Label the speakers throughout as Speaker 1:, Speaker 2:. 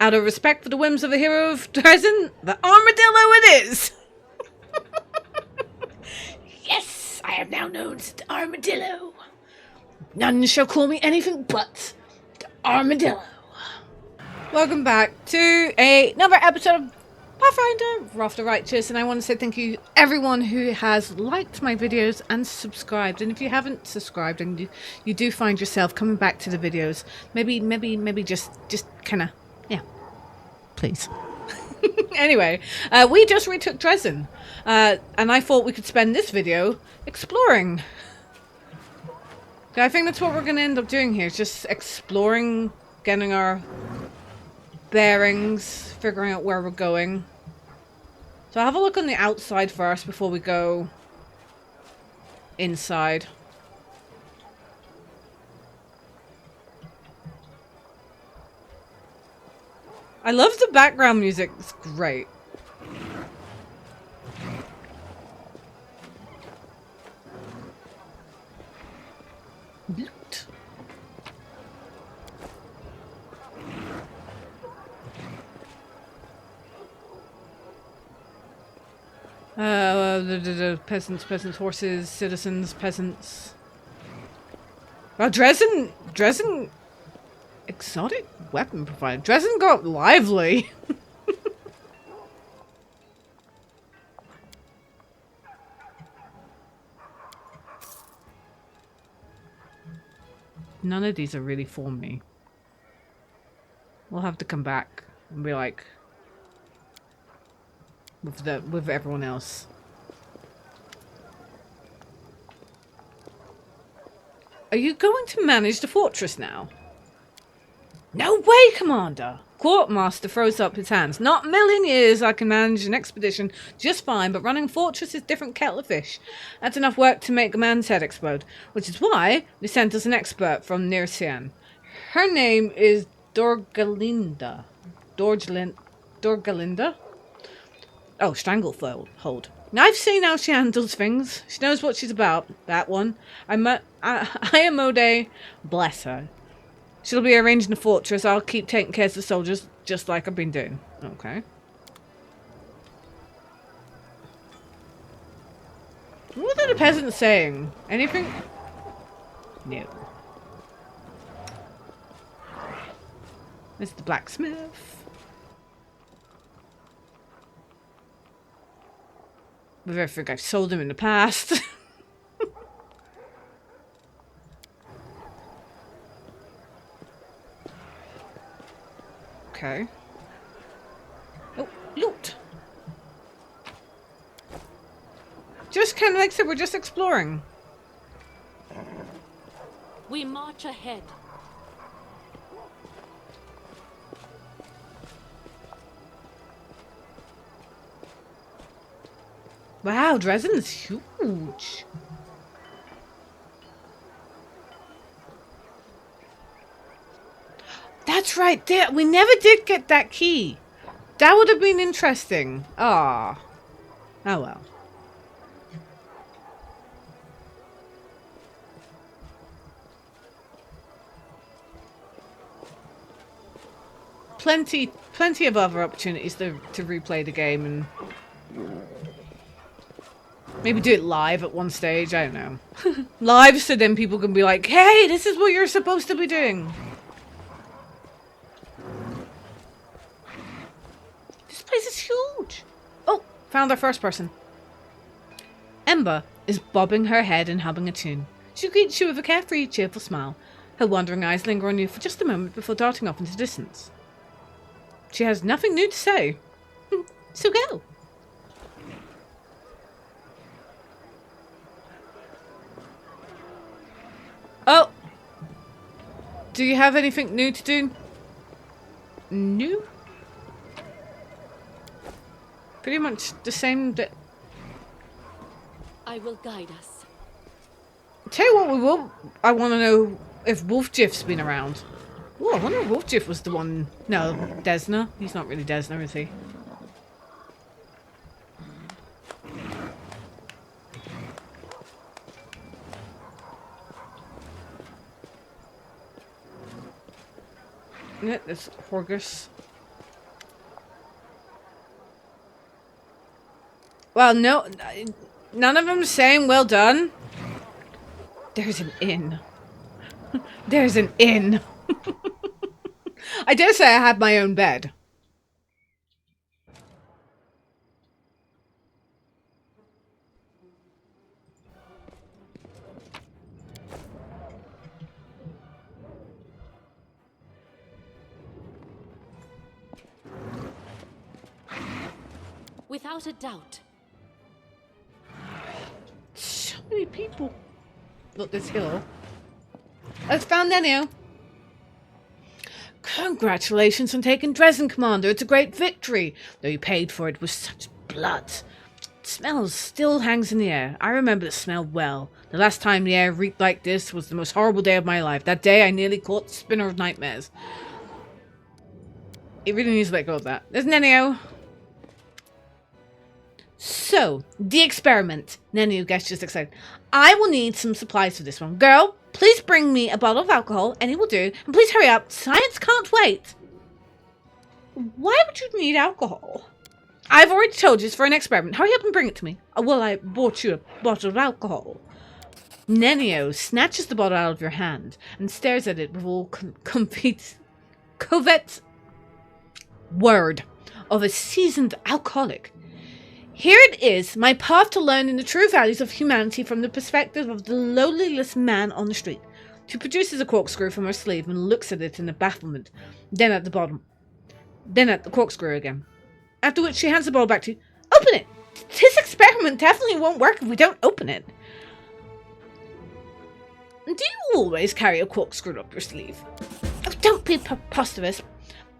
Speaker 1: Out of respect for the whims of the hero of Drezen, the armadillo it is! Yes, I am now known as the armadillo. None shall call me anything but the armadillo. Welcome back to another episode of Pathfinder, Wrath the Righteous, and I want to say thank you everyone who has liked my videos and subscribed. And if you haven't subscribed and you do find yourself coming back to the videos, maybe just kind of, yeah, please. Anyway, we just retook Drezen, and I thought we could spend this video exploring. I think that's what we're going to end up doing here, just exploring, getting our bearings, figuring out where we're going. So I'll have a look on the outside first before we go inside. I love the background music, it's great. Loot. The peasants, horses, citizens, peasants. Well, Drezen, exotic weapon provided. Drezen got lively. None of these are really for me. We'll have to come back and be like with everyone else. Are you going to manage the fortress now? No way, Commander! Quartermaster throws up his hands. Not a million years I can manage an expedition just fine, but running a fortress is different kettle of fish. That's enough work to make a man's head explode, which is why they sent us an expert from near Sian. Her name is Dorgalinda. Dorgalinda? Oh, stranglehold. Now I've seen how she handles things. She knows what she's about. That one. Iamode, bless her. She'll be arranging the fortress. I'll keep taking care of the soldiers, just like I've been doing. Okay. What are the peasants saying? Anything? No. This is the blacksmith. With everything I've sold him in the past. Okay. Oh, loot! Just kind of like I said, we're just exploring.
Speaker 2: We march ahead.
Speaker 1: Wow, Drezen is huge. That's right, we never did get that key. That would have been interesting. Ah. Oh well. Plenty of other opportunities to replay the game and maybe do it live at one stage, I don't know. Live so then people can be like, hey, this is what you're supposed to be doing. This place is huge. Oh, found our first person. Ember is bobbing her head and humming a tune. She greets you with a carefree, cheerful smile. Her wandering eyes linger on you for just a moment before darting off into the distance. She has nothing new to say. So go. Oh! Do you have anything new to do? New? Pretty much the same that...
Speaker 2: I will guide us.
Speaker 1: Tell you what we will... I want to know if Wolfjiff's been around. Oh, I wonder if Wolfjiff was the one... No, Desna. He's not really Desna, is he? Yeah, there's Horgus. Well, no, none of them saying well done. There's an inn. There's an inn. I dare say I have my own bed.
Speaker 2: Without a doubt.
Speaker 1: So many people. Look, this hill. Let's found Nenio. Congratulations on taking Drezen, Commander. It's a great victory, though you paid for it with such blood. The smell still hangs in the air. I remember the smell well. The last time the air reeked like this was the most horrible day of my life. That day I nearly caught the spinner of nightmares. It really needs to let go of that. There's Nenio. So, the experiment. Nenio gets just excited. I will need some supplies for this one. Girl, please bring me a bottle of alcohol. Any will do. And please hurry up. Science can't wait. Why would you need alcohol? I've already told you it's for an experiment. Hurry up and bring it to me. Well, I bought you a bottle of alcohol. Nenio snatches the bottle out of your hand and stares at it with all covert word of a seasoned alcoholic. Here it is, my path to learning the true values of humanity from the perspective of the lowliest man on the street. She produces a corkscrew from her sleeve and looks at it in bafflement, then at the bottom, then at the corkscrew again. After which she hands the bottle back to you. Open it! This experiment definitely won't work if we don't open it. Do you always carry a corkscrew up your sleeve? Oh, don't be preposterous.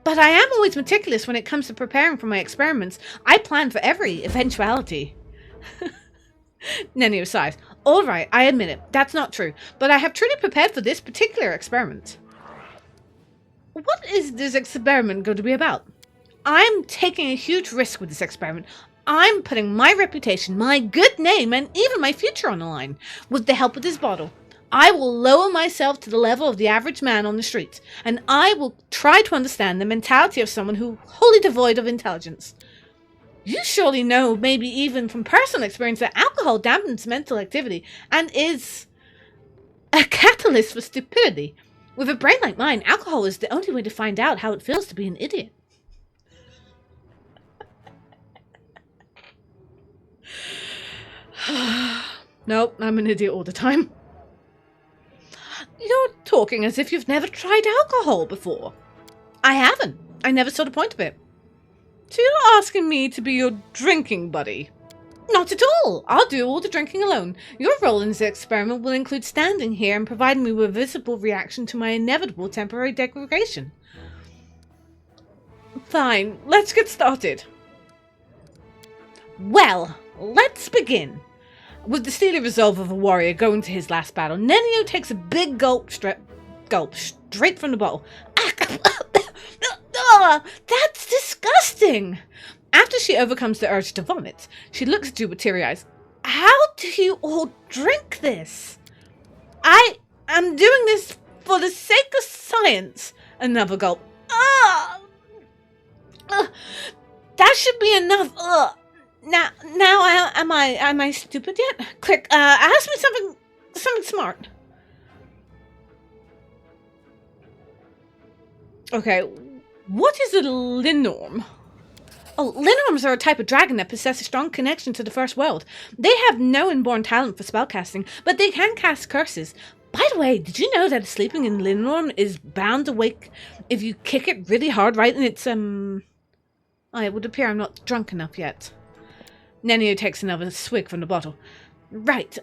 Speaker 1: But I am always meticulous when it comes to preparing for my experiments. I plan for every eventuality. Nenio sighs. All right, I admit it. That's not true. But I have truly prepared for this particular experiment. What is this experiment going to be about? I'm taking a huge risk with this experiment. I'm putting my reputation, my good name, and even my future on the line. With the help of this bottle, I will lower myself to the level of the average man on the streets, and I will try to understand the mentality of someone who wholly devoid of intelligence. You surely know, maybe even from personal experience, that alcohol dampens mental activity and is a catalyst for stupidity. With a brain like mine, alcohol is the only way to find out how it feels to be an idiot. Nope, I'm an idiot all the time. You're talking as if you've never tried alcohol before. I haven't. I never saw the point of it. So you're not asking me to be your drinking buddy? Not at all. I'll do all the drinking alone. Your role in this experiment will include standing here and providing me with a visible reaction to my inevitable temporary degradation. Fine, let's get started. Well, let's begin. With the steely resolve of a warrior going to his last battle, Nenio takes a big gulp straight from the bottle. That's disgusting! After she overcomes the urge to vomit, she looks at you with teary eyes. How do you all drink this? I am doing this for the sake of science. Another gulp. That should be enough. Now, am I stupid yet? Quick, ask me something smart. Okay, what is a linorm? Oh, linorms are a type of dragon that possess a strong connection to the first world. They have no inborn talent for spellcasting, but they can cast curses. By the way, did you know that sleeping in linorm is bound to wake if you kick it really hard right in its, Oh, it would appear I'm not drunk enough yet. Nenio takes another swig from the bottle. Right,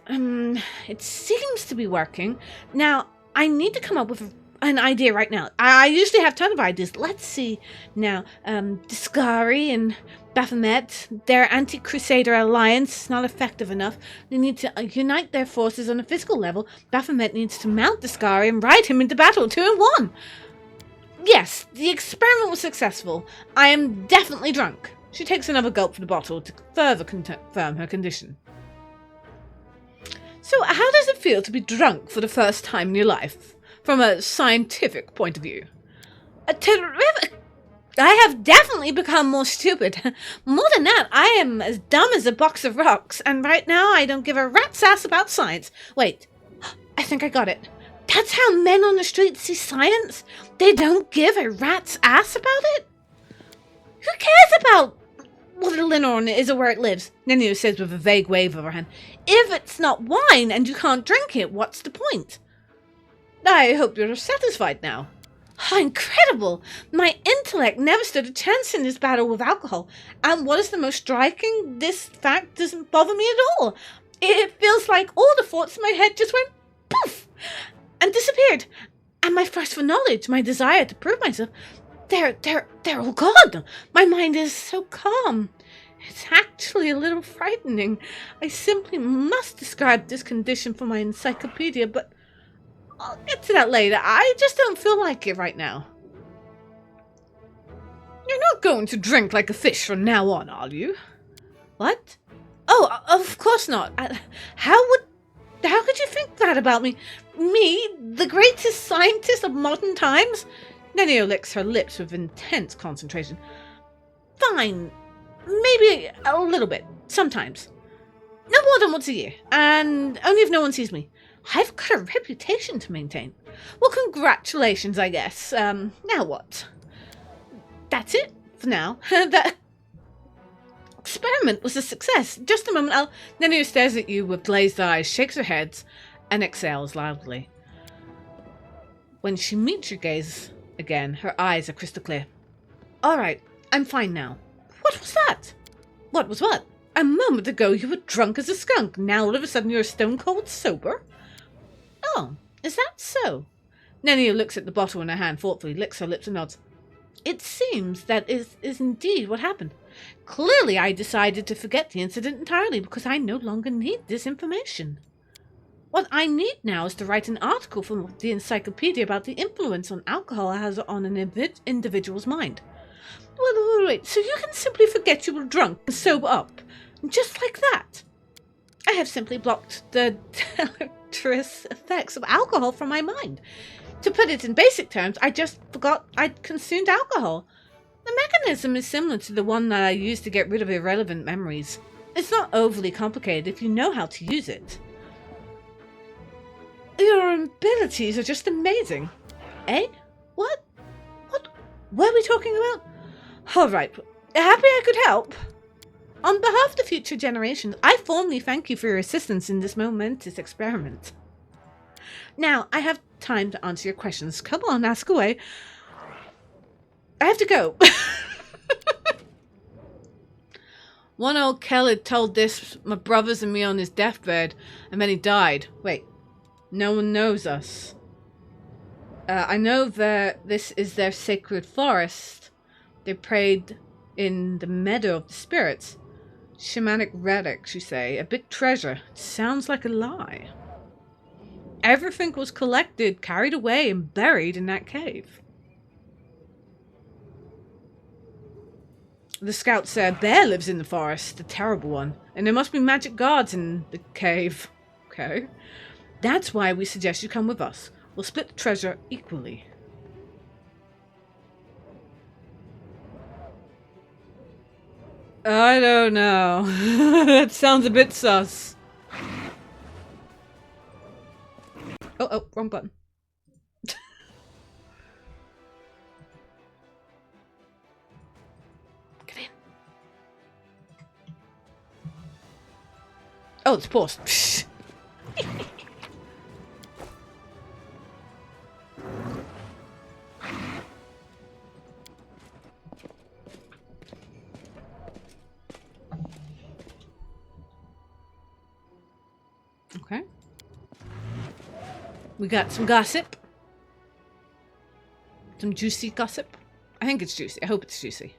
Speaker 1: it seems to be working. Now, I need to come up with an idea right now. I usually have a ton of ideas. Let's see. Now, Discari and Baphomet, their anti-Crusader alliance is not effective enough. They need to unite their forces on a physical level. Baphomet needs to mount Discari and ride him into battle 2 in 1. Yes, the experiment was successful. I am definitely drunk. She takes another gulp from the bottle to further confirm her condition. So, how does it feel to be drunk for the first time in your life, from a scientific point of view? A terrific... I have definitely become more stupid. More than that, I am as dumb as a box of rocks, and right now I don't give a rat's ass about science. Wait, I think I got it. That's how men on the street see science? They don't give a rat's ass about it? Who cares about what a linron is or where it lives? Nenu says with a vague wave of her hand. If it's not wine and you can't drink it, what's the point? I hope you're satisfied now. Oh, incredible! My intellect never stood a chance in this battle with alcohol. And what is the most striking? This fact doesn't bother me at all. It feels like all the thoughts in my head just went poof and disappeared. And my thirst for knowledge, my desire to prove myself, they're all gone. My mind is so calm. It's actually a little frightening. I simply must describe this condition for my encyclopedia, but I'll get to that later. I just don't feel like it right now. You're not going to drink like a fish from now on, are you? What? Oh, of course not. How could you think that about me? Me, the greatest scientist of modern times? Nenio licks her lips with intense concentration. Fine. Maybe a little bit. Sometimes. No more than once a year. And only if no one sees me. I've got a reputation to maintain. Well, congratulations, I guess. Now what? That's it for now. That experiment was a success. Just a moment. Nenio stares at you with glazed eyes, shakes her head, and exhales loudly. When she meets your gaze again, her eyes are crystal clear. All right, I'm fine now. What was that? What was what? A moment ago you were drunk as a skunk. Now all of a sudden you're stone cold sober? Oh, is that so? Nenio looks at the bottle in her hand thoughtfully, licks her lips and nods. It seems that is indeed what happened. Clearly I decided to forget the incident entirely because I no longer need this information. What I need now is to write an article for the encyclopedia about the influence on alcohol has on an individual's mind. Wait, so you can simply forget you were drunk and sober up, just like that? I have simply blocked the deleterious effects of alcohol from my mind. To put it in basic terms, I just forgot I'd consumed alcohol. The mechanism is similar to the one that I used to get rid of irrelevant memories. It's not overly complicated if you know how to use it. Your abilities are just amazing. Eh? What? What were we talking about? All right. Happy I could help. On behalf of the future generations, I formally thank you for your assistance in this momentous experiment. Now, I have time to answer your questions. Come on, ask away. I have to go. One old Kellid told this my brothers and me on his deathbed, and then he died. Wait, no one knows us. I know that this is their sacred forest. They prayed in the meadow of the spirits. Shamanic relics, you say. A big treasure. It sounds like a lie. Everything was collected, carried away, and buried in that cave. The scout said Bear lives in the forest, the terrible one, and there must be magic guards in the cave. Okay. That's why we suggest you come with us. We'll split the treasure equally. I don't know. That sounds a bit sus. Oh, wrong button. Get in. Oh, it's paused. Okay. We got some gossip. Some juicy gossip. I think it's juicy. I hope it's juicy.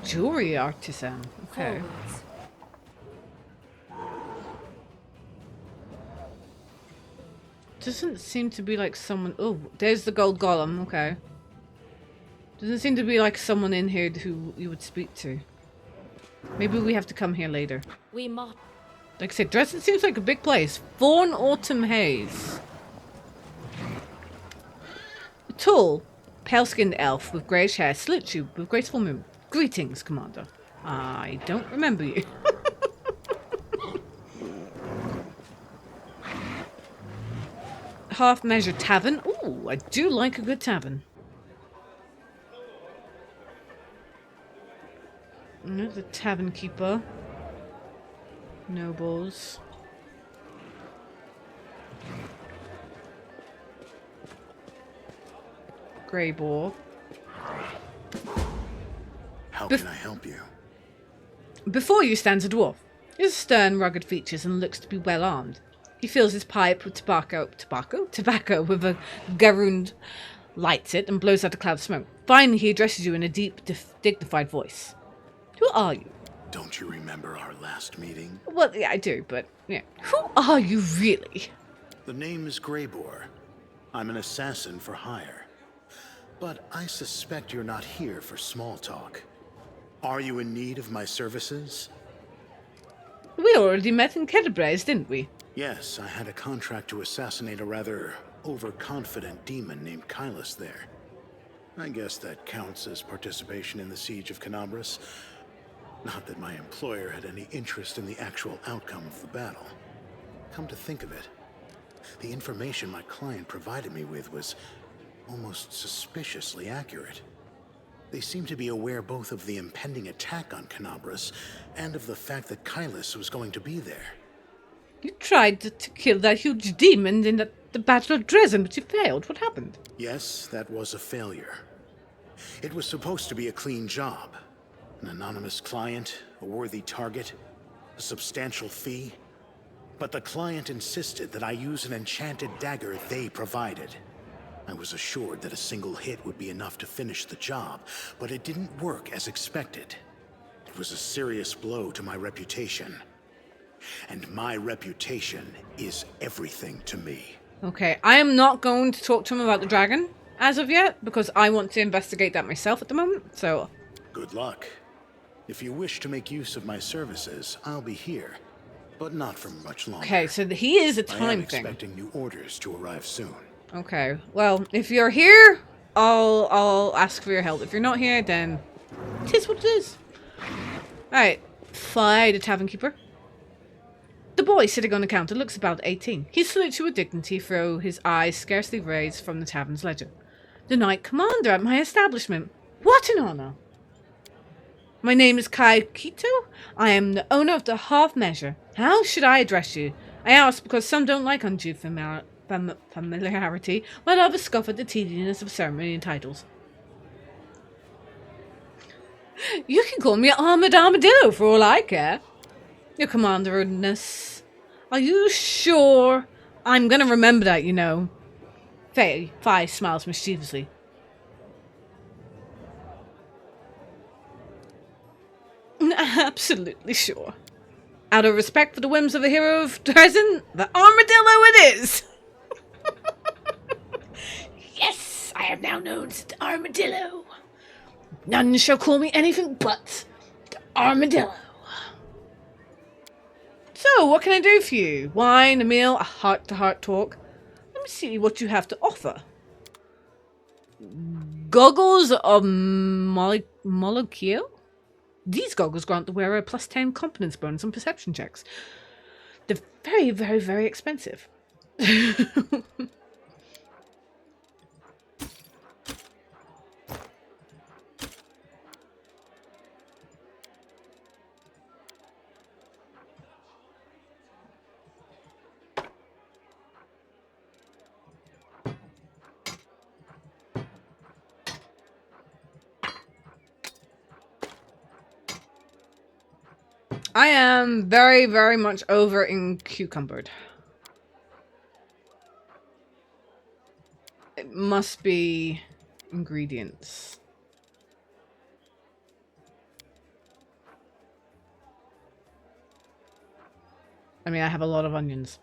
Speaker 1: Jewelry artisan. Okay.
Speaker 2: Forwards.
Speaker 1: Doesn't seem to be like someone... Oh, there's the gold golem. Okay. Doesn't seem to be like someone in here who you would speak to. Maybe we have to come here later.
Speaker 2: We march.
Speaker 1: Like I said, Drezen seems like a big place. Fawn Autumn Haze. A tall, pale-skinned elf with greyish hair salutes you with graceful movement. Greetings, Commander. I don't remember you. Half Measure Tavern. Ooh, I do like a good tavern. The tavern keeper. Nobles. Grey boar.
Speaker 3: How can I help you?
Speaker 1: Before you stands a dwarf. He has stern, rugged features and looks to be well armed. He fills his pipe with tobacco with a garoon, lights it, and blows out a cloud of smoke. Finally, he addresses you in a deep, dignified voice. Who are you?
Speaker 3: Don't you remember our last meeting?
Speaker 1: Well, yeah, I do, but yeah. Who are you really?
Speaker 3: The name is Greybor. I'm an assassin for hire. But I suspect you're not here for small talk. Are you in need of my services?
Speaker 1: We already met in Kedabraze, didn't we?
Speaker 3: Yes, I had a contract to assassinate a rather overconfident demon named Kylus there. I guess that counts as participation in the siege of Canabras. Not that my employer had any interest in the actual outcome of the battle. Come to think of it, the information my client provided me with was almost suspiciously accurate. They seemed to be aware both of the impending attack on Canabras and of the fact that Kylus was going to be there.
Speaker 1: You tried to kill that huge demon in the Battle of Drezen, but you failed. What happened?
Speaker 3: Yes, that was a failure. It was supposed to be a clean job. An anonymous client, a worthy target, a substantial fee. But the client insisted that I use an enchanted dagger they provided. I was assured that a single hit would be enough to finish the job, but it didn't work as expected. It was a serious blow to my reputation. And my reputation is everything to me.
Speaker 1: Okay, I am not going to talk to him about the dragon as of yet, because I want to investigate that myself at the moment, so...
Speaker 3: Good luck. If you wish to make use of my services, I'll be here, but not for much longer.
Speaker 1: Okay, so he is a
Speaker 3: I am
Speaker 1: time thing.
Speaker 3: expecting new orders to arrive soon.
Speaker 1: Okay, well, if you're here, I'll ask for your help. If you're not here, then it is what it is. Alright, Fly, the tavern keeper. The boy sitting on the counter looks about 18. He salutes you with dignity, though his eyes scarcely raise from the tavern's ledger. The Knight Commander at my establishment. What an honor! My name is Kai Kito. I am the owner of the Half Measure. How should I address you? I ask because some don't like undue familiarity, while others scoff at the tediousness of ceremony and titles. You can call me Armored Armadillo for all I care. Your Commanderness. Are you sure? I'm gonna remember that, you know. Fi smiles mischievously. Absolutely sure. Out of respect for the whims of the hero of Drezen, the Armadillo it is! Yes, I am now known as the Armadillo. None shall call me anything but the Armadillo. So, what can I do for you? Wine, a meal, a heart-to-heart talk? Let me see what you have to offer. Goggles of Molokio? These goggles grant the wearer a +10 competence bonus on perception checks. They're very, very, very expensive. I am very, very much over encumbered. It must be ingredients. I mean, I have a lot of onions.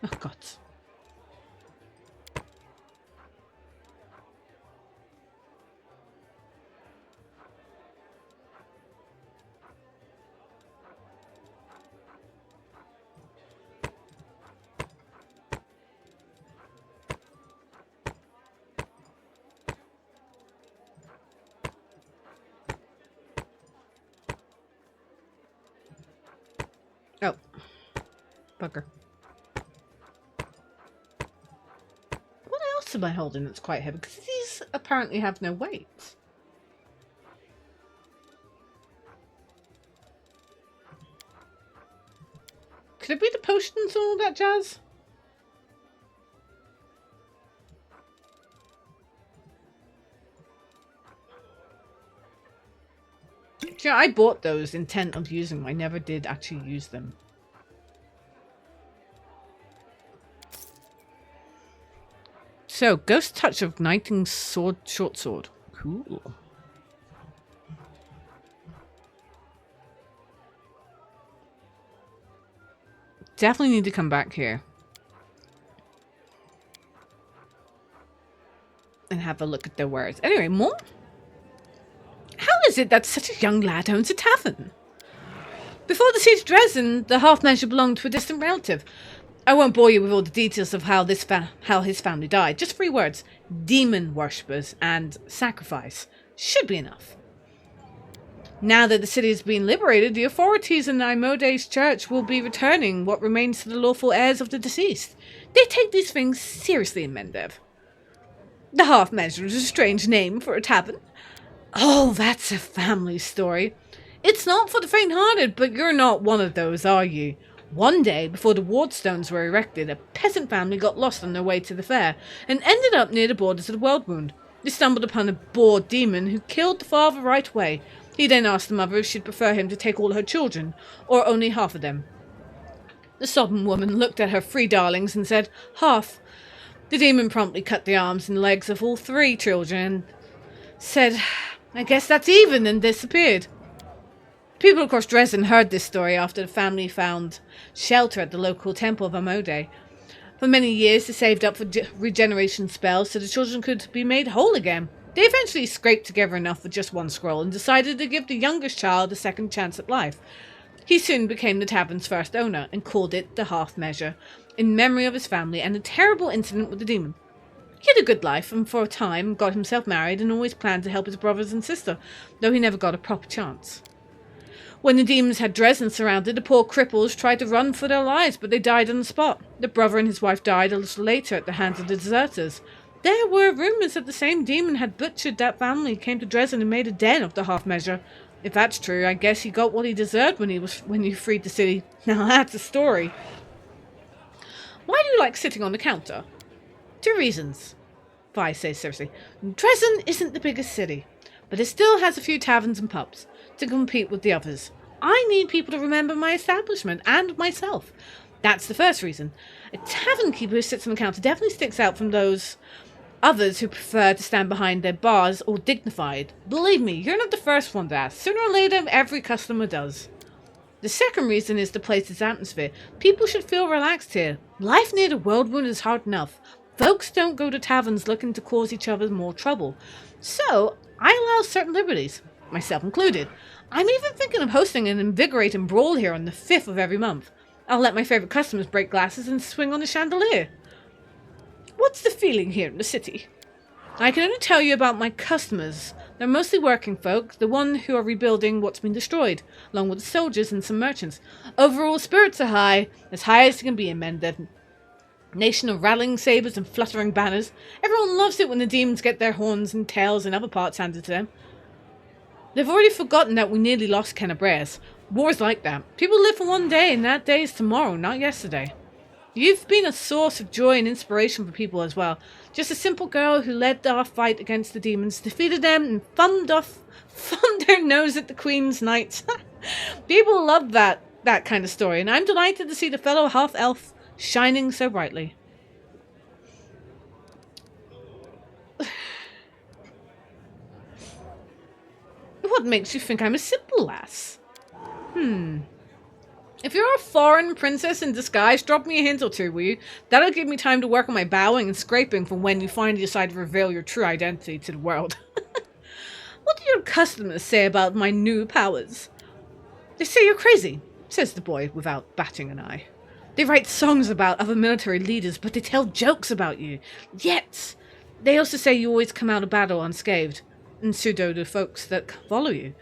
Speaker 1: Oh, God. Oh. Bugger. What else am I holding that's quite heavy? Because these apparently have no weight. Could it be the potions and all that jazz? Yeah, I bought those intent of using them. I never did actually use them. So, Ghost Touch of Igniting Sword, Short Sword. Cool. Definitely need to come back here. And have a look at their wares. Anyway, more? How is it that such a young lad owns a tavern? Before the siege of Drezen, the half-measure belonged to a distant relative. I won't bore you with all the details of how his family died. Just 3 words. Demon worshippers and sacrifice. Should be enough. Now that the city has been liberated, the authorities in Imode's church will be returning what remains to the lawful heirs of the deceased. They take these things seriously in Mendev. The half-measure is a strange name for a tavern. Oh, that's a family story. It's not for the faint-hearted, but you're not one of those, are you? One day, before the wardstones were erected, a peasant family got lost on their way to the fair, and ended up near the borders of the World Wound. They stumbled upon a bored demon who killed the father right away. He then asked the mother if she'd prefer him to take all her children, or only half of them. The sobbing woman looked at her 3 darlings and said, half. The demon promptly cut the arms and legs of all 3 children, and said, I guess that's even, and disappeared. People across Drezen heard this story after the family found shelter at the local temple of Amode. For many years, they saved up for regeneration spells so the children could be made whole again. They eventually scraped together enough for just 1 scroll and decided to give the youngest child a second chance at life. He soon became the tavern's first owner and called it the Half Measure, in memory of his family and a terrible incident with the demon. He had a good life and for a time got himself married and always planned to help his brothers and sister, though he never got a proper chance. When the demons had Drezen surrounded, the poor cripples tried to run for their lives, but they died on the spot. The brother and his wife died a little later at the hands of the deserters. There were rumours that the same demon had butchered that family, came to Drezen and made a den of the Half Measure. If that's true, I guess he got what he deserved when he freed the city. Now that's a story. Why do you like sitting on the counter? 2 reasons. Vi says seriously. Drezen isn't the biggest city, but it still has a few taverns and pubs to compete with the others. I need people to remember my establishment and myself. That's the first reason. A tavern keeper who sits on the counter definitely sticks out from those others who prefer to stand behind their bars or dignified. Believe me, you're not the first one to ask. Sooner or later, every customer does. The second reason is the place's atmosphere. People should feel relaxed here. Life near the World Wound is hard enough. Folks don't go to taverns looking to cause each other more trouble. So, I allow certain liberties, myself included. I'm even thinking of hosting an invigorating brawl here on the 5th of every month. I'll let my favourite customers break glasses and swing on a chandelier. What's the feeling here in the city? I can only tell you about my customers. They're mostly working folk, the one who are rebuilding what's been destroyed, along with the soldiers and some merchants. Overall, spirits are high as you can be in Mendev. Nation of rattling sabres and fluttering banners. Everyone loves it when the demons get their horns and tails and other parts handed to them. They've already forgotten that we nearly lost Canabreas. War's like that. People live for one day, and that day is tomorrow, not yesterday. You've been a source of joy and inspiration for people as well. Just a simple girl who led our fight against the demons, defeated them, and thumbed their nose at the Queen's knights. People love that kind of story, and I'm delighted to see the fellow half-elf shining so brightly. What makes you think I'm a simple lass? If you're a foreign princess in disguise, drop me a hint or two, will you? That'll give me time to work on my bowing and scraping for when you finally decide to reveal your true identity to the world. What do your customers say about my new powers? They say you're crazy, says the boy without batting an eye. They write songs about other military leaders, but they tell jokes about you. Yet, they also say you always come out of battle unscathed, and pseudo the folks that follow you.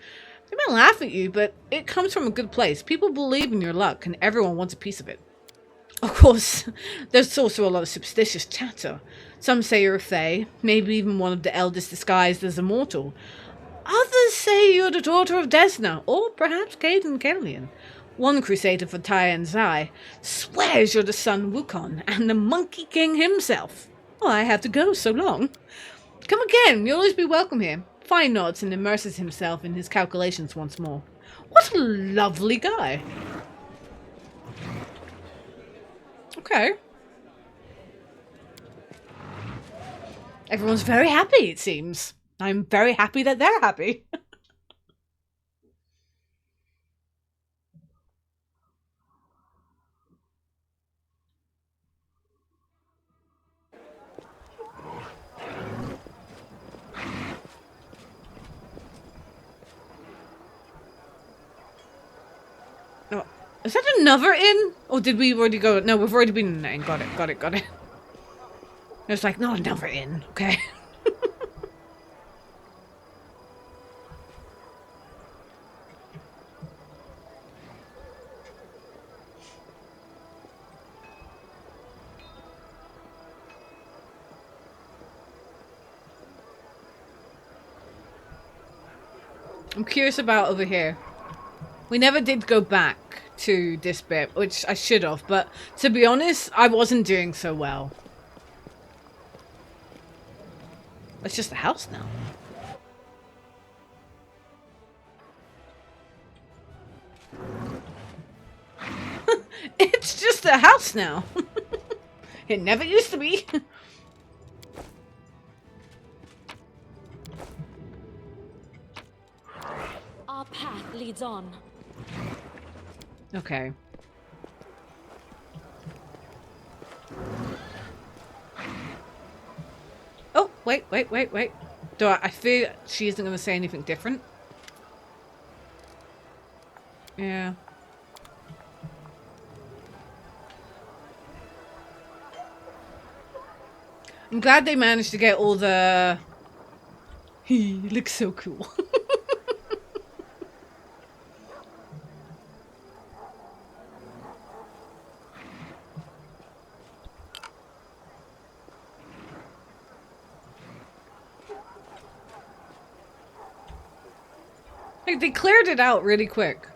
Speaker 1: They might laugh at you, but it comes from a good place. People believe in your luck, and everyone wants a piece of it. Of course, there's also a lot of superstitious chatter. Some say you're a fae, maybe even one of the eldest disguised as a mortal. Others say you're the daughter of Desna, or perhaps Caden Kellion. One crusader for Tyre and Zai swears you're the son Wukon and the Monkey King himself. Well, I have to go, so long. Come again, you'll always be welcome here. Fine nods and immerses himself in his calculations once more. What a lovely guy. Okay. Everyone's very happy, it seems. I'm very happy that they're happy. Oh, is that another inn? Or did we already go? No, we've already been in the inn. Got it. It's like, no, another inn. Okay. I'm curious about over here. We never did go back to this bit, which I should have, but to be honest, I wasn't doing so well. It's just a house now. It's just a house now. It never used to be.
Speaker 2: Our path leads on.
Speaker 1: Okay. Oh, wait. I feel she isn't going to say anything different. Yeah. I'm glad they managed to get all the... He looks so cool. Like, they cleared it out really quick.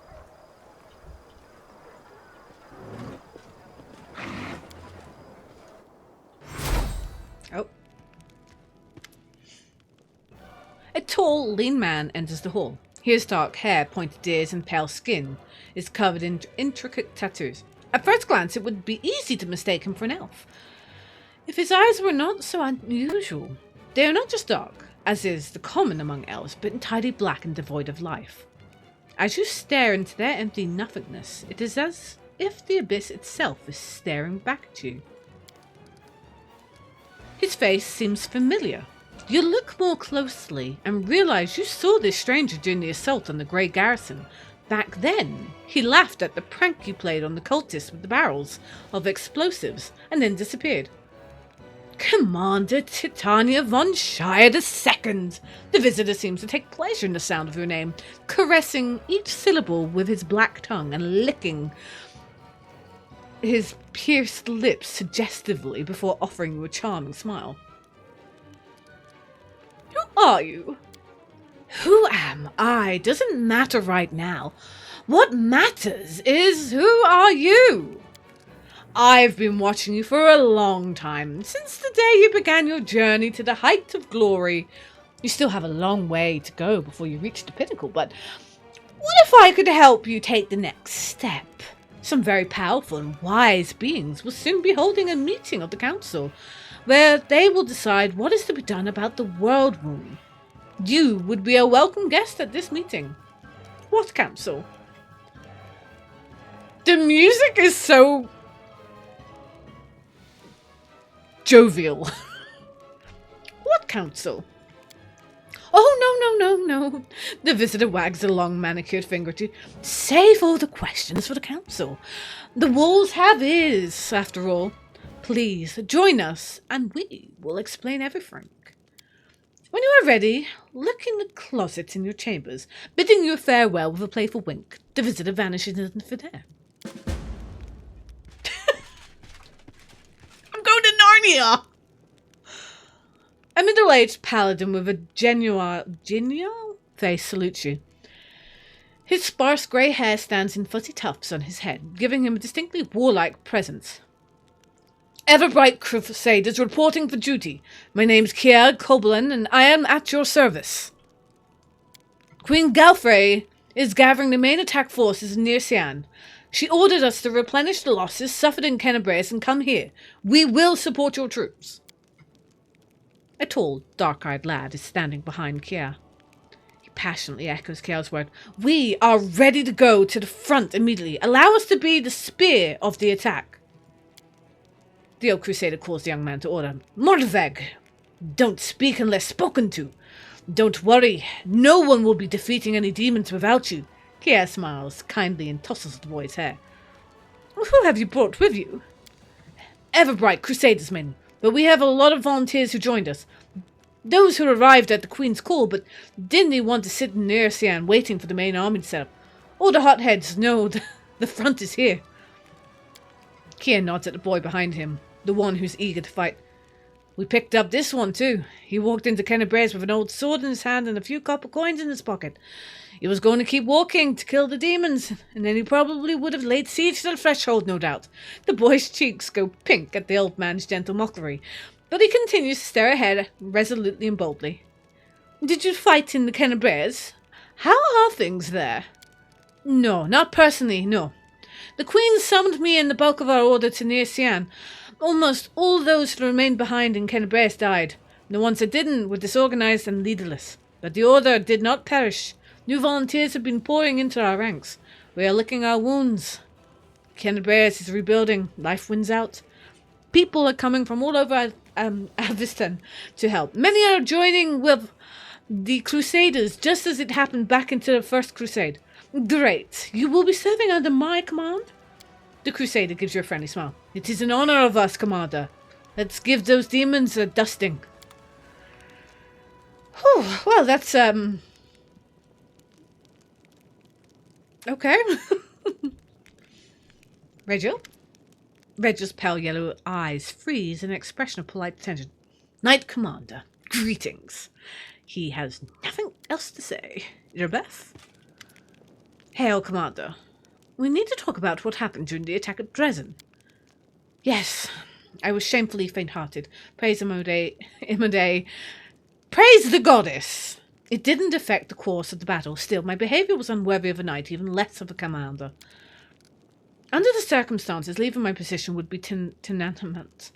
Speaker 1: Oh. A tall, lean man enters the hall. His dark hair, pointed ears, and pale skin is covered in intricate tattoos. At first glance, it would be easy to mistake him for an elf, if his eyes were not so unusual. They are not just dark, as is the common among elves, but entirely black and devoid of life. As you stare into their empty nothingness, it is as if the abyss itself is staring back at you. His face seems familiar. You look more closely and realize you saw this stranger during the assault on the Grey Garrison. Back then, he laughed at the prank you played on the cultists with the barrels of explosives and then disappeared. Commander Titania von Shire II. The visitor seems to take pleasure in the sound of your name, caressing each syllable with his black tongue and licking his pierced lips suggestively before offering you a charming smile. Who are you? Who am I doesn't matter right now. What matters is, who are you? I've been watching you for a long time, since the day you began your journey to the height of glory. You still have a long way to go before you reach the pinnacle, but what if I could help you take the next step? Some very powerful and wise beings will soon be holding a meeting of the council, where they will decide what is to be done about the world wound. You would be a welcome guest at this meeting. What council? The music is so jovial. What council? Oh, no. The visitor wags a long manicured finger to save all the questions for the council. The walls have ears, after all. Please join us, and we will explain everything. When you are ready, look in the closets in your chambers, bidding you farewell with a playful wink. The visitor vanishes into thin air. I'm going to Narnia! A middle-aged paladin with a genial face salutes you. His sparse grey hair stands in fuzzy tufts on his head, giving him a distinctly warlike presence. Everbright Crusaders reporting for duty. My name's Kier Kobelin, and I am at your service. Queen Galfrey is gathering the main attack forces near Sian. She ordered us to replenish the losses suffered in Kenabres and come here. We will support your troops. A tall, dark-eyed lad is standing behind Kier. He passionately echoes Kier's word. We are ready to go to the front immediately. Allow us to be the spear of the attack. The old crusader calls the young man to order. Mordveg, don't speak unless spoken to. Don't worry, no one will be defeating any demons without you. Kier smiles kindly and tosses the boy's hair. Who have you brought with you? Everbright Crusaders men, but we have a lot of volunteers who joined us. Those who arrived at the Queen's call, but didn't want to sit in Nersian waiting for the main army to set up. All the hotheads know the front is here. Kier nods at the boy behind him, the one who's eager to fight. We picked up this one too. He walked into Kenabres with an old sword in his hand and a few copper coins in his pocket. He was going to keep walking to kill the demons, and then he probably would have laid siege to the threshold, no doubt. The boy's cheeks go pink at the old man's gentle mockery, but he continues to stare ahead resolutely and boldly. Did you fight in the Kenabres? How are things there? No, not personally, no. The Queen summoned me and the bulk of our order to near Sian. Almost all those who remained behind in Kenabres died. The ones that didn't were disorganized and leaderless. But the order did not perish. New volunteers have been pouring into our ranks. We are licking our wounds. Kenabres is rebuilding. Life wins out. People are coming from all over Avistan to help. Many are joining with the Crusaders, just as it happened back into the First Crusade. Great. You will be serving under my command? The Crusader gives you a friendly smile. It is an honor of us, Commander. Let's give those demons a dusting. Whew, well, that's, okay. Regiel's pale yellow eyes freeze in an expression of polite attention. Knight Commander, greetings. He has nothing else to say. Irbeth? Hail, Commander. We need to talk about what happened during the attack at Drezen. Yes, I was shamefully faint-hearted. Praise Imode. Praise the goddess! It didn't affect the course of the battle. Still, my behavior was unworthy of a knight, even less of a commander. Under the circumstances, leaving my position would be tantamount.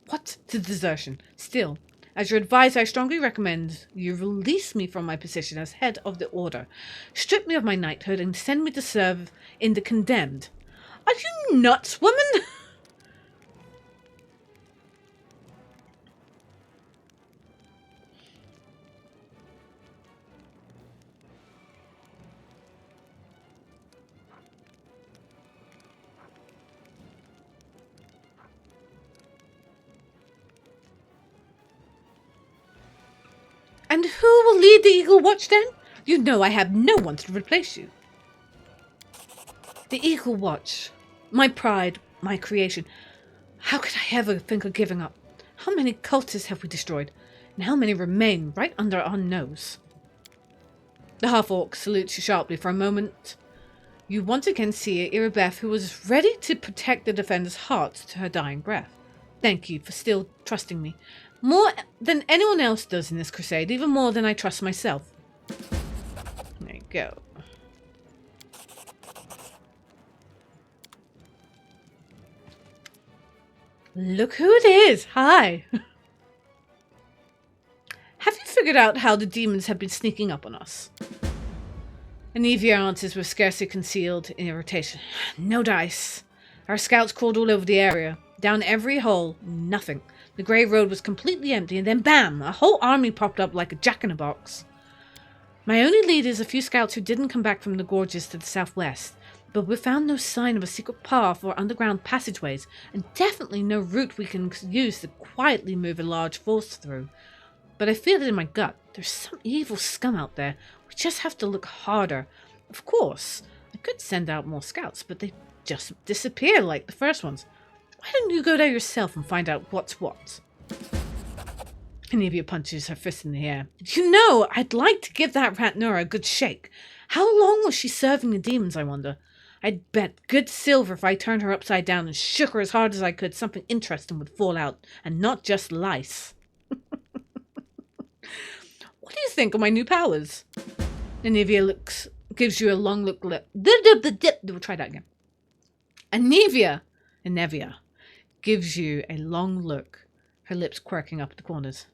Speaker 1: What to desertion? Still, as your advisor, I strongly recommend you release me from my position as head of the order. Strip me of my knighthood and send me to serve in the condemned. Are you nuts, woman? And who will lead the Eagle Watch then? You know I have no one to replace you. The Eagle Watch. My pride, my creation. How could I ever think of giving up? How many cultists have we destroyed? And how many remain right under our nose? The half-orc salutes you sharply for a moment. You once again see Irbeth, who was ready to protect the defender's heart to her dying breath. Thank you for still trusting me. More than anyone else does in this crusade, even more than I trust myself. There you go. Look who it is! Hi! Have you figured out how the demons have been sneaking up on us? Anivia answers with scarcely concealed irritation. No dice. Our scouts crawled all over the area. Down every hole. Nothing. The grey road was completely empty, and then bam! A whole army popped up like a jack-in-a-box. My only lead is a few scouts who didn't come back from the gorges to the southwest, but we found no sign of a secret path or underground passageways, and definitely no route we can use to quietly move a large force through. But I feel it in my gut. There's some evil scum out there. We just have to look harder. Of course, I could send out more scouts, but they just disappear like the first ones. Why don't you go there yourself and find out what's what? Anivia punches her fist in the air. You know, I'd like to give that rat Nora a good shake. How long was she serving the demons, I wonder? I'd bet good silver if I turned her upside down and shook her as hard as I could, something interesting would fall out, and not just lice. What do you think of my new powers? Anivia gives you a long look. We'll try that again. Anivia gives you a long look, her lips quirking up at the corners.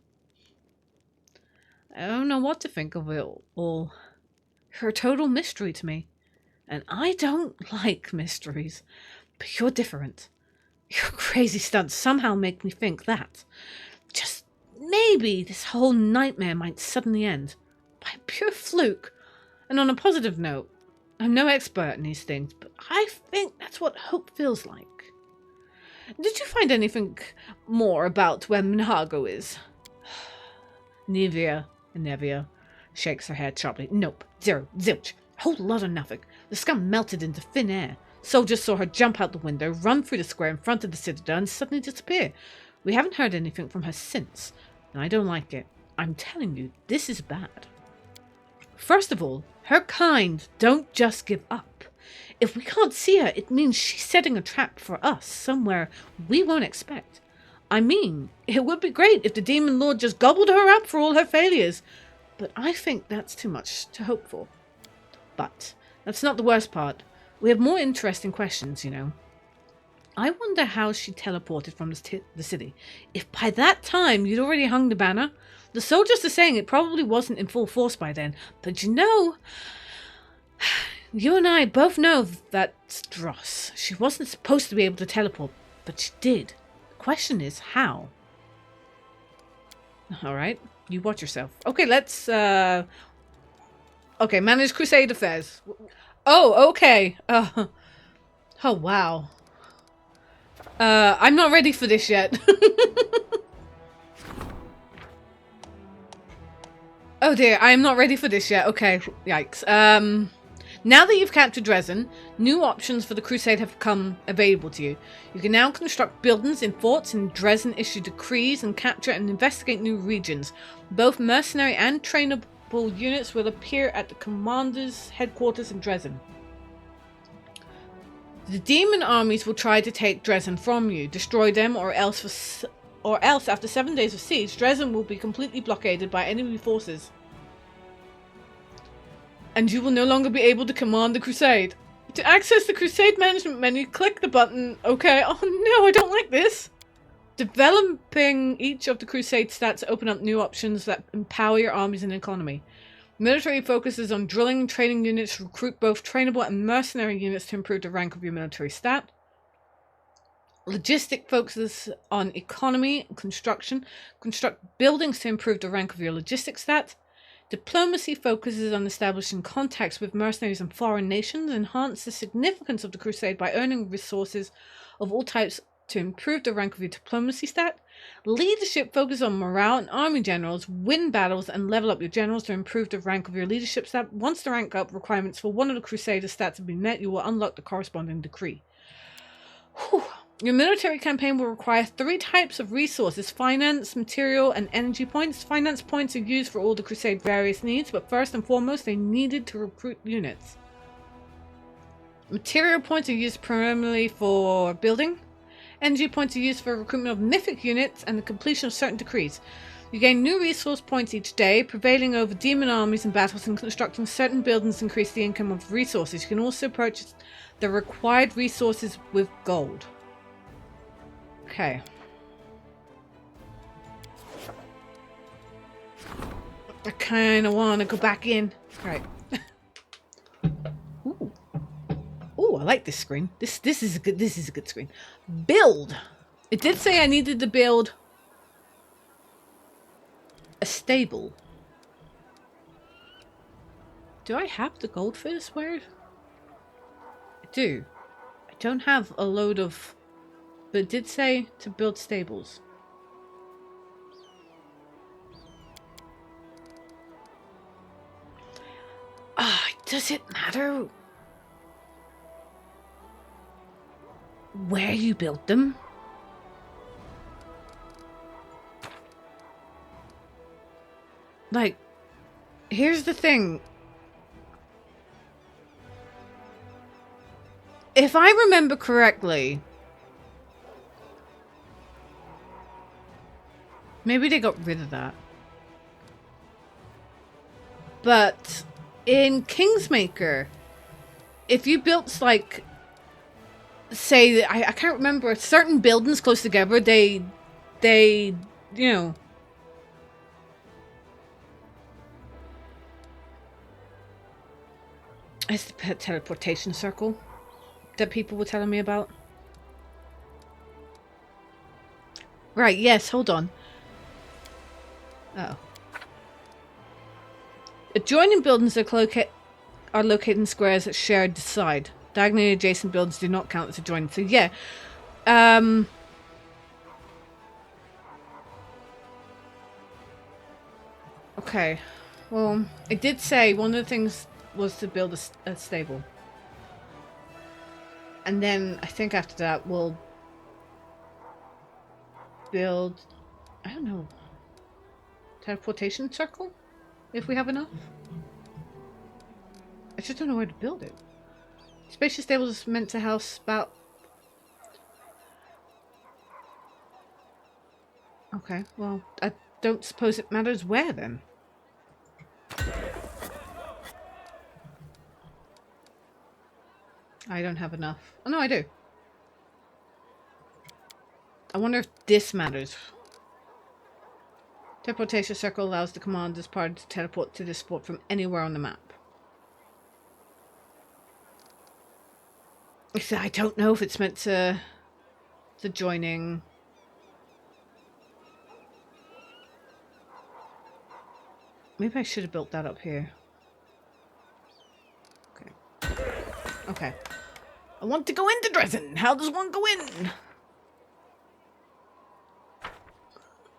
Speaker 1: I don't know what to think of it all. You're a total mystery to me. And I don't like mysteries. But you're different. Your crazy stunts somehow make me think that. Just maybe this whole nightmare might suddenly end. By pure fluke. And on a positive note, I'm no expert in these things, but I think that's what hope feels like. Did you find anything more about where Minago is? Anivia shakes her head sharply. Nope. Zero. Zilch. A whole lot of nothing. The scum melted into thin air. Soldiers saw her jump out the window, run through the square in front of the citadel, and suddenly disappear. We haven't heard anything from her since, and I don't like it. I'm telling you, this is bad. First of all, her kind don't just give up. If we can't see her, it means she's setting a trap for us somewhere we won't expect. I mean, it would be great if the Demon Lord just gobbled her up for all her failures, but I think that's too much to hope for. But that's not the worst part. We have more interesting questions, you know. I wonder how she teleported from the city. If by that time you'd already hung the banner, the soldiers are saying it probably wasn't in full force by then. But you know, you and I both know that's dross. She wasn't supposed to be able to teleport, but she did. The question is how. All right, you watch yourself. Okay, let's. Okay, manage Crusade affairs. Oh, okay. Oh wow. I'm not ready for this yet. Oh dear, I am not ready for this yet. Okay, yikes. Now that you've captured Drezen, new options for the Crusade have become available to you. You can now construct buildings in forts in Drezen, issue decrees, and capture and investigate new regions. Both mercenary and trainable units will appear at the commander's headquarters in Drezen. The demon armies will try to take Drezen from you, destroy them, or else after 7 days of siege, Drezen will be completely blockaded by enemy forces. And you will no longer be able to command the Crusade. To access the Crusade management menu, click the button. Okay, oh no, I don't like this. Developing each of the Crusade stats open up new options that empower your armies and economy. Military focuses on drilling and training units to recruit both trainable and mercenary units to improve the rank of your military stat. Logistic focuses on economy and construction. Construct buildings to improve the rank of your logistics stat. Diplomacy focuses on establishing contacts with mercenaries and foreign nations. Enhance the significance of the Crusade by earning resources of all types to improve the rank of your diplomacy stat. Leadership focuses on morale and army generals. Win battles and level up your generals to improve the rank of your leadership stat. Once the rank up requirements for one of the Crusader stats have been met, you will unlock the corresponding decree. Whew. Your military campaign will require 3 types of resources: finance, material, and energy points. Finance points are used for all the Crusade various needs, but first and foremost, they needed to recruit units. Material points are used primarily for building. Energy points are used for recruitment of mythic units and the completion of certain decrees. You gain new resource points each day, prevailing over demon armies in battles and constructing certain buildings to increase the income of resources. You can also purchase the required resources with gold. Okay. I kind of want to go back in. All right. I like this screen. This is a good screen. Build. It did say I needed to build a stable. Do I have the gold for this? Where? I do. I don't have a load of... But it did say to build stables. Does it matter where you build them? Like, here's the thing. If I remember correctly, maybe they got rid of that. But in Kingsmaker, if you built, like, say, I can't remember, certain buildings close together, they, you know, it's the teleportation circle that people were telling me about. Right, yes, hold on. Oh. Adjoining buildings are located in squares that share the side. Diagonally adjacent buildings do not count as adjoining. So yeah. Okay. Well, it did say one of the things was to build a stable. And then I think after that we'll build, I don't know, teleportation circle? If we have enough. I just don't know where to build it. Spacious stable is meant to house about... Okay, well, I don't suppose it matters where then. I don't have enough. Oh no, I do. I wonder if this matters. Teleportation circle allows the commander's party to teleport to this spot from anywhere on the map. I don't know if it's meant to joining. Maybe I should have built that up here. Okay. Okay. I want to go into Drezen. How does one go in?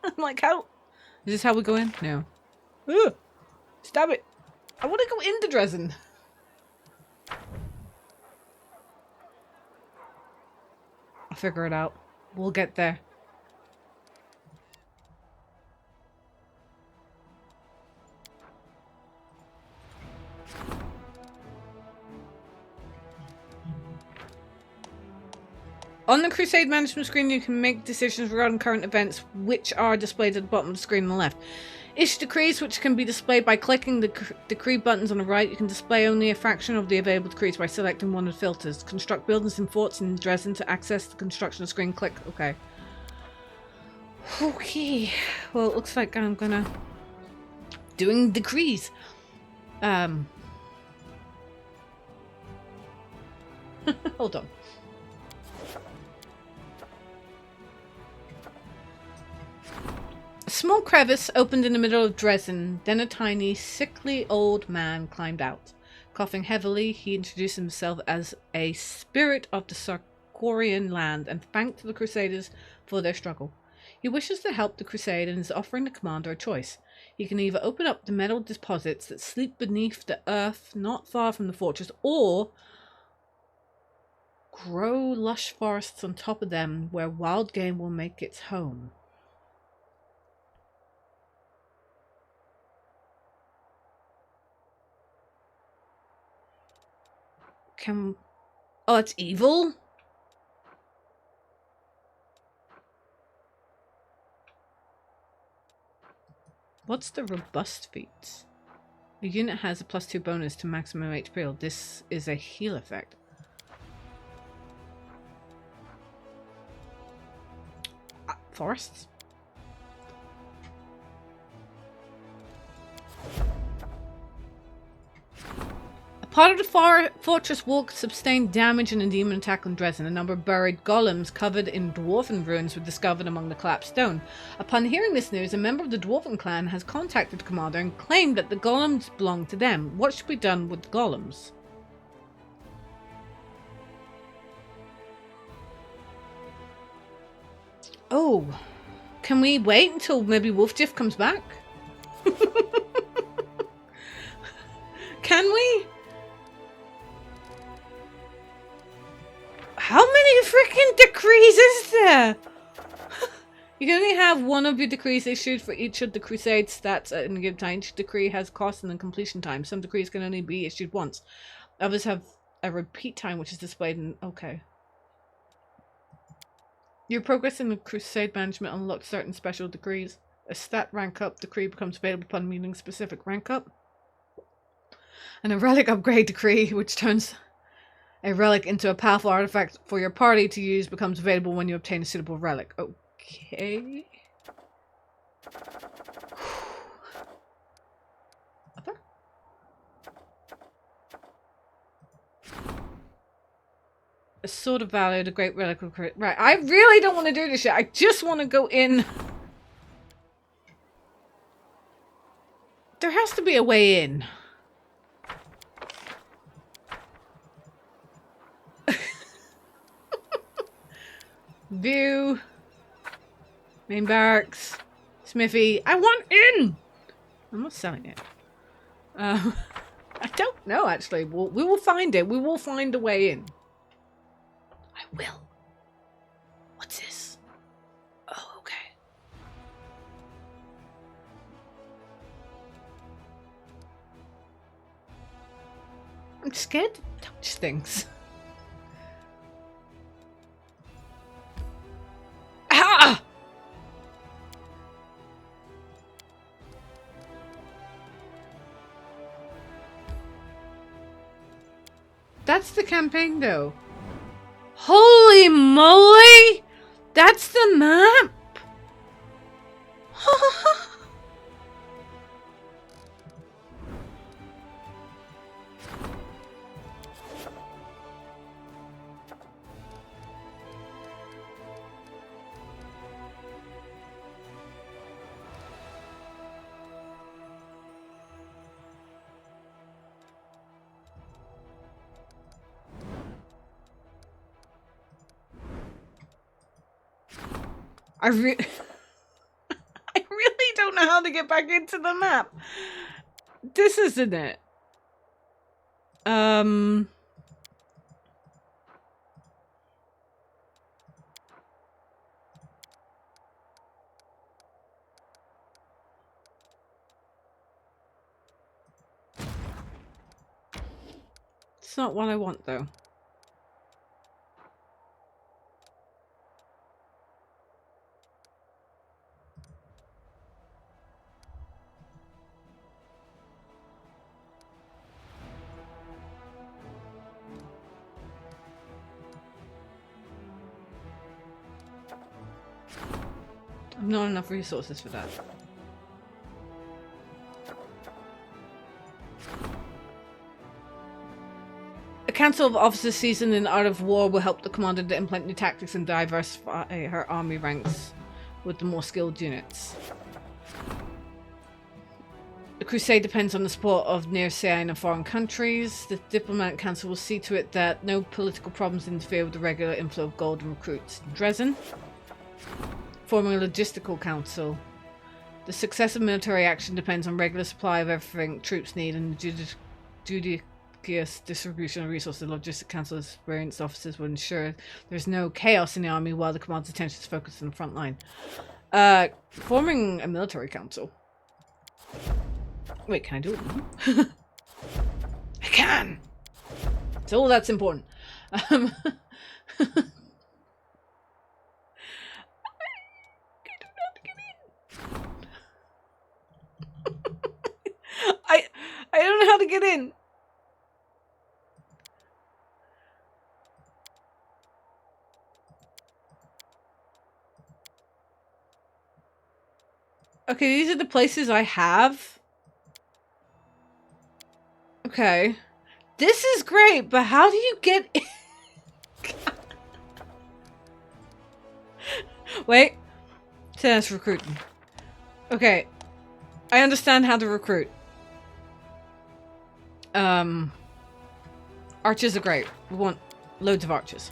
Speaker 1: I'm like, how? Is this how we go in? No. Ugh, stab it. I want to go into Drezen. I'll figure it out. We'll get there. On the Crusade management screen, you can make decisions regarding current events, which are displayed at the bottom of the screen on the left. Issue decrees, which can be displayed by clicking the decree buttons on the right. You can display only a fraction of the available decrees by selecting one of the filters. Construct buildings and forts in Drezen. To access the construction screen, click OK. Okay. Well, it looks like I'm gonna... doing decrees. Hold on. A small crevice opened in the middle of Drezen. Then a tiny, sickly old man climbed out. Coughing heavily, he introduced himself as a spirit of the Sarkorian land and thanked the Crusaders for their struggle. He wishes to help the Crusade and is offering the commander a choice. He can either open up the metal deposits that sleep beneath the earth not far from the fortress, or grow lush forests on top of them where wild game will make its home. Oh, it's evil? What's the robust feats? The unit has a +2 bonus to maximum HP. This is a heal effect. Forests? A Part of the fortress wall sustained damage in a demon attack on Drezen. A number of buried golems covered in dwarven ruins were discovered among the collapsed stone. Upon hearing this news, a member of the dwarven clan has contacted the commander and claimed that the golems belong to them. What should be done with the golems? Oh, can we wait until maybe Wolfjiff comes back? Can we? How many freaking decrees is there? You can only have one of your decrees issued for each of the crusade stats at any given time. Each decree has cost and then completion time. Some decrees can only be issued once. Others have a repeat time, which is displayed in... Okay. Your progress in the crusade management unlocks certain special decrees. A stat rank up decree becomes available upon meeting specific rank up. And a relic upgrade decree, which turns a relic into a powerful artifact for your party to use, becomes available when you obtain a suitable relic. Okay. Up there? A sword of valor, the great relic of... Right, I really don't want to do this shit. I just want to go in. There has to be a way in. View. Main barracks. Smithy. I want in! I'm not selling it. I don't know, actually. We will find it. We will find a way in. I will. What's this? Oh, okay. I'm scared to touch things. Ah! That's the campaign, though. Holy moly! That's the map! I really don't know how to get back into the map. This isn't it. It's not what I want, though. I've not enough resources for that. A council of officers seasoned in the art of war will help the commander to implement new tactics and diversify her army ranks with the more skilled units. The crusade depends on the support of near-Sian and foreign countries. The diplomatic council will see to it that no political problems interfere with the regular inflow of gold and recruits. Drezen, forming a logistical council. The success of military action depends on regular supply of everything troops need and the judicious distribution of resources. The logistic council's experienced officers will ensure there's no chaos in the army while the commander's attention is focused on the front line. Forming a military council. Wait, can I do it? I can! So that's important. I don't know how to get in. Okay, these are the places I have. Okay. This is great, but how do you get in? Wait. So that's recruiting. Okay. I understand how to recruit. Archers are great. We want loads of archers.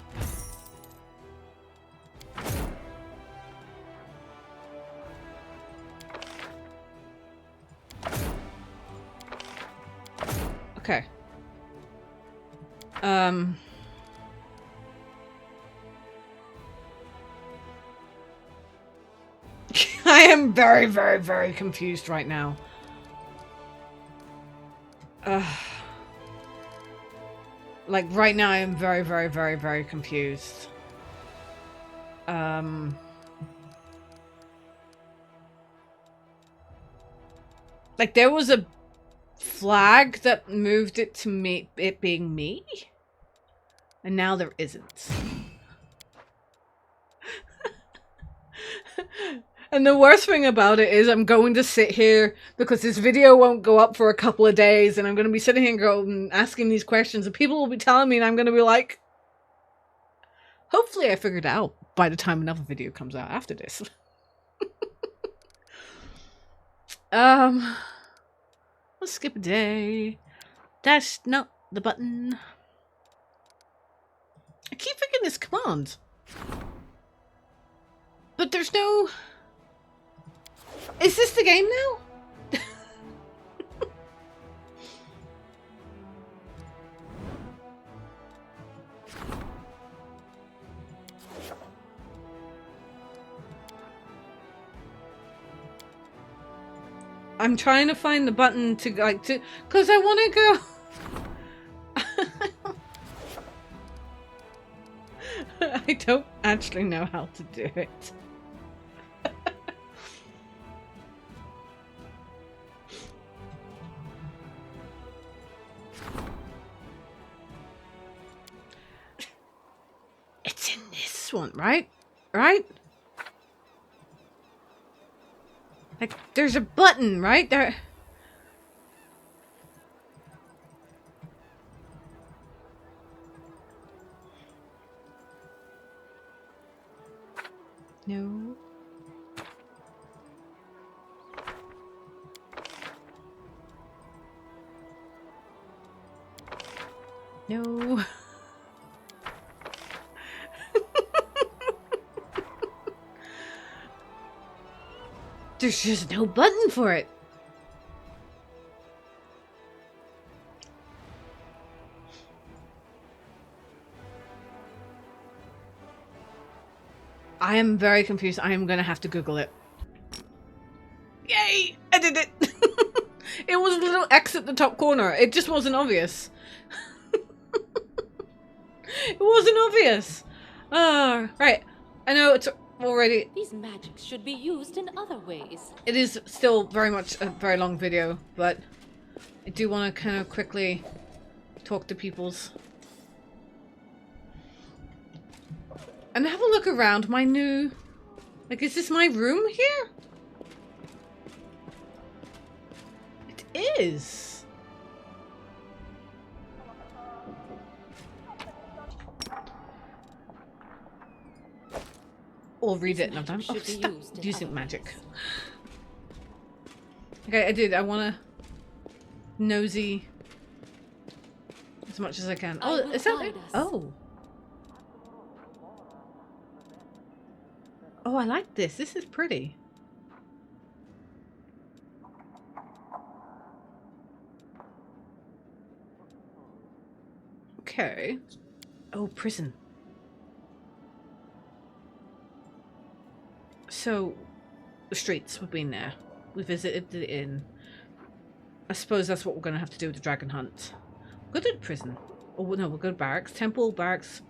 Speaker 1: Okay. I am very, very, very confused right now. Like right now I am very, very, very, very confused. Like there was a flag that moved it to me, it being me, and now there isn't. And the worst thing about it is I'm going to sit here because this video won't go up for a couple of days, and I'm going to be sitting here and asking these questions, and people will be telling me, and I'm going to be like, hopefully I figured it out by the time another video comes out after this. Let's skip a day. That's not the button. I keep thinking this command. But there's no... Is this the game now? I'm trying to find the button to like to, because I want to go. I don't actually know how to do it. It's in this one, right? Right? Like, there's a button, right? There. No. No. There's just no button for it. I am very confused. I am gonna have to Google it. Yay! I did it! It was a little X at the top corner. It just wasn't obvious. It wasn't obvious. Right. I know it's already...
Speaker 2: These magics should be used in other ways.
Speaker 1: It is still very much a very long video, but I do want to kind of quickly talk to peoples. And have a look around my new... Like, is this my room here? It is. Or read it another time. Oh, stop using magic. Okay, I did. I want to nosy as much as I can. Oh, is that it? Oh. Oh, I like this. This is pretty. Okay. Oh, prison. So, the streets, we've been there. We visited the inn. I suppose that's what we're going to have to do with the dragon hunt. We'll go to prison. Oh, no, we'll go to barracks. Temple, barracks.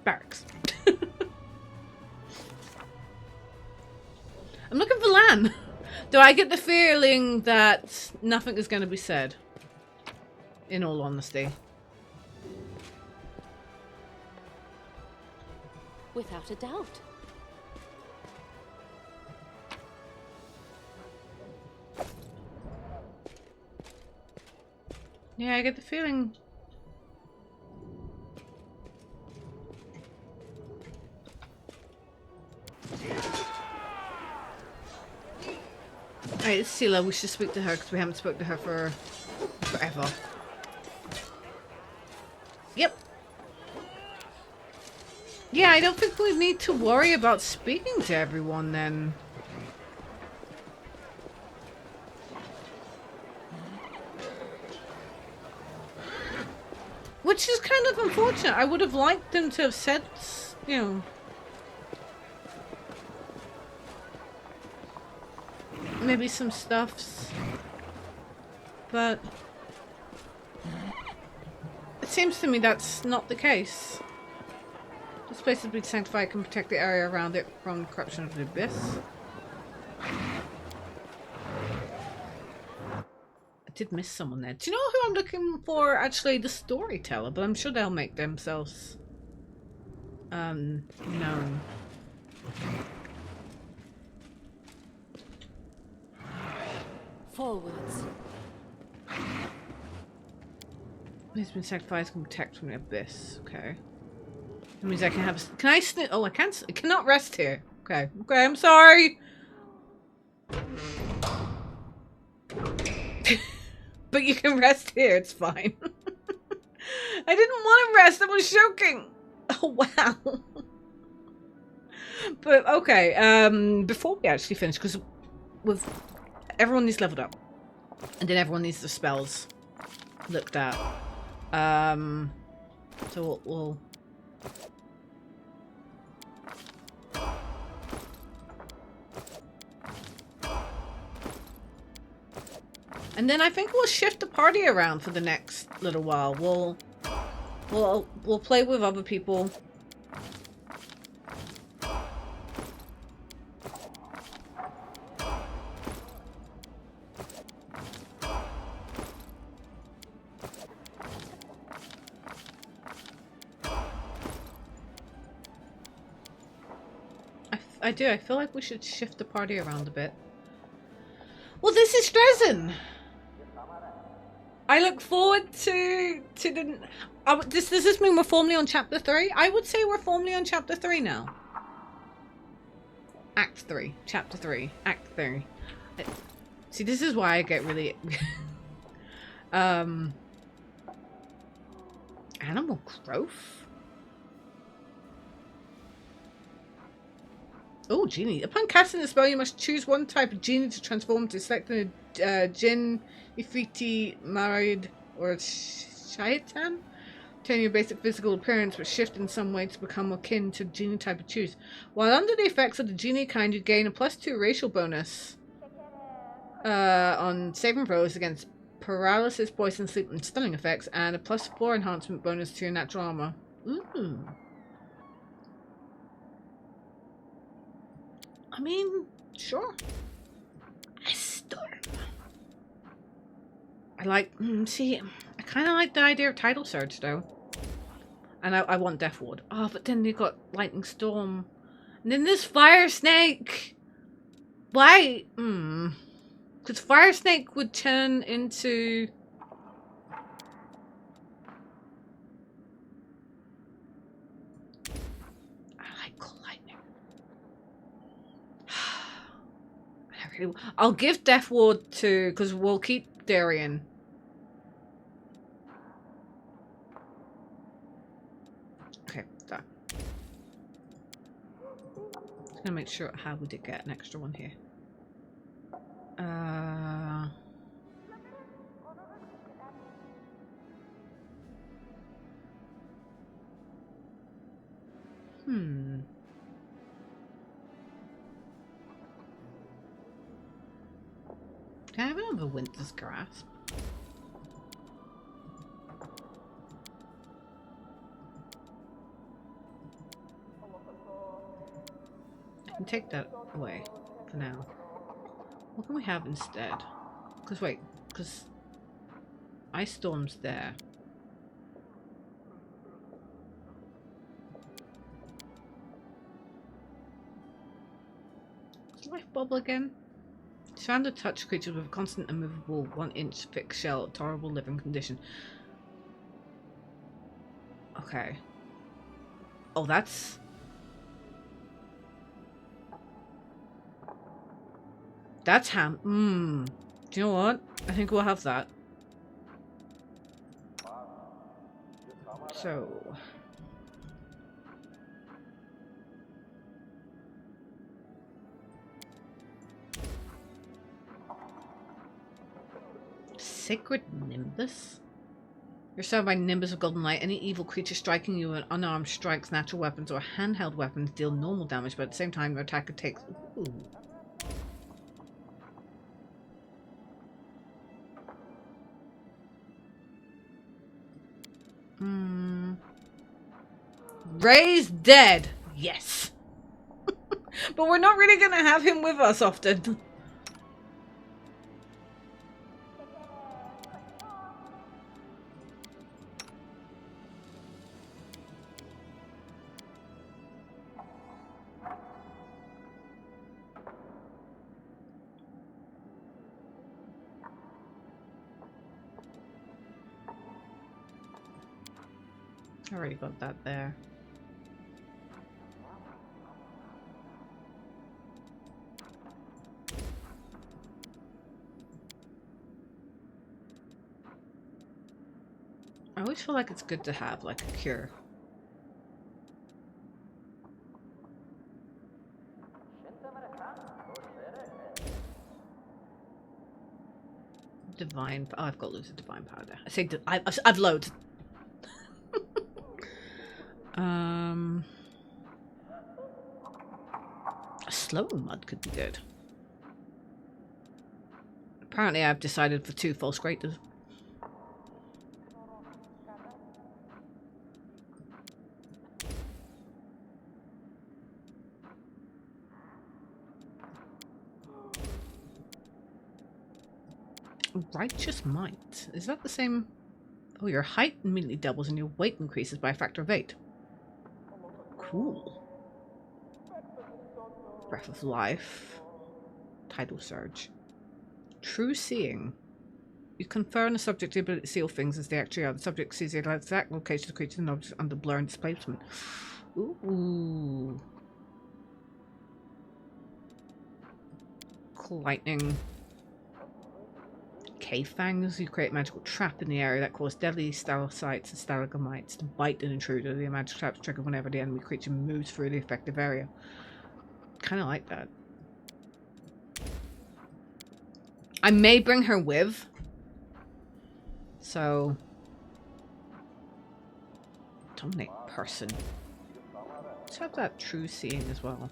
Speaker 1: Barracks. I'm looking for Lan. Do I get the feeling that nothing is going to be said? In all honesty.
Speaker 2: Without a doubt.
Speaker 1: Yeah, I get the feeling. Alright, it's Sela. We should speak to her because we haven't spoken to her for forever. Yep. Yeah, I don't think we need to worry about speaking to everyone then. Which is kind of unfortunate. I would have liked them to have said, you know, maybe some stuffs. But it seems to me that's not the case. This place has been sanctified, can protect the area around it from the corruption of the abyss. I did miss someone there. Do you know who I'm looking for? Actually, the storyteller, but I'm sure they'll make themselves known.
Speaker 2: Forwards.
Speaker 1: It's been sacrificed, can protect from the abyss. Okay. That means I can have. Can I snip? Oh, I can't. I cannot rest here. Okay. Okay, I'm sorry. But you can rest here. It's fine. I didn't want to rest. I was joking. Oh wow. But okay. Before we actually finish, because with everyone needs leveled up, and then everyone needs the spells looked at. So we'll and then I think we'll shift the party around for the next little while. We'll play with other people. I do. I feel like we should shift the party around a bit. Well, this is Drezen. I look forward to the. Does this mean we're formally on chapter 3? I would say we're formally on chapter 3 now. Act 3, chapter 3, act 3. See, this is why I get really. Animal growth. Oh, genie. Upon casting the spell, you must choose one type of genie to transform to selecting a Jinn, Ifriti, Marid, or Shaitan. Turn your basic physical appearance, but shift in some way to become akin to the genie type you choose. While under the effects of the genie kind, you gain a +2 racial bonus on saving throws against paralysis, poison, sleep, and stunning effects, and a +4 enhancement bonus to your natural armor. Ooh. I mean, sure. I storm. I like. See, I kind of like the idea of Tidal Surge, though. And I want Death Ward. Oh, but then they got Lightning Storm. And then this Fire Snake. Why? Because Fire Snake would turn into. I'll give Death Ward to, because we'll keep Darien. Okay, that. Just gonna make sure how we did get an extra one here. Can I have another Winter's Grasp? I can take that away for now. What can we have instead? Because wait, because Ice Storm's there. Life Bubble again? Surrounded touch creatures with a constant immovable 1-inch thick shell, tolerable living condition. Okay. Oh, that's... That's ham. Do you know what? I think we'll have that. So... Sacred Nimbus? You're surrounded by Nimbus of Golden Light. Any evil creature striking you with unarmed strikes, natural weapons, or handheld weapons deal normal damage, but at the same time your attacker takes... Ooh. Ray's dead! Yes! But we're not really gonna have him with us often. I already got that there. I always feel like it's good to have, like, a cure. Divine... Oh, I've got loads of divine powder. I say I've loads. A slow mud could be good. Apparently I've decided for 2 false craters. Righteous Might. Is that the same? Oh, your height immediately doubles and your weight increases by a factor of 8. Cool. Breath of Life. Tidal Surge. True Seeing. You confer on the subject the ability to see all things as they actually are. The subject sees the exact location of the creature and objects under blur and displacement. Ooh. Lightning. Cave fangs. You create a magical trap in the area that cause deadly stalactites and stalagmites to bite an intruder. The magic trap is triggered whenever the enemy creature moves through the affected area. Kind of like that. I may bring her with. So. Dominate person. Let's have that true seeing as well.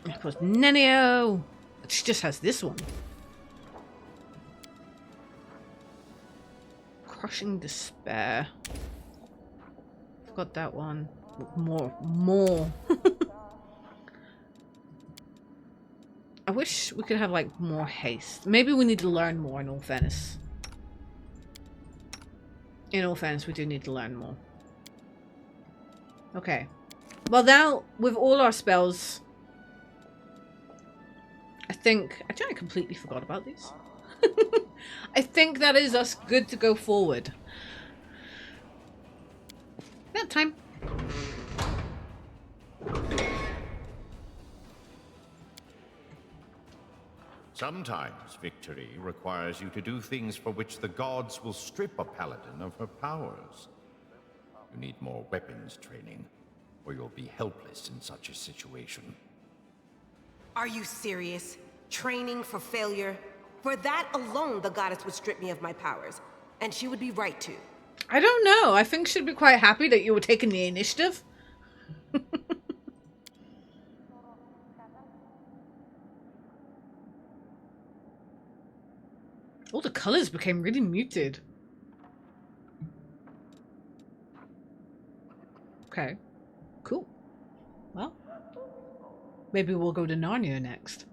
Speaker 1: Of course, Nenio! She just has this one. Crushing Despair. I've got that one. More. I wish we could have, like, more haste. Maybe we need to learn more, in all fairness. In all fairness, we do need to learn more. Okay. Well, now, with all our spells... Actually, I completely forgot about these. I think that is us good to go forward. Nap time.
Speaker 4: Sometimes victory requires you to do things for which the gods will strip a paladin of her powers. You need more weapons training, or you'll be helpless in such a situation.
Speaker 5: Are you serious? Training for failure? For that alone, the goddess would strip me of my powers. And she would be right to.
Speaker 1: I don't know. I think she'd be quite happy that you were taking the initiative. All the colours became really muted. Okay. Cool. Well, maybe we'll go to Narnia next.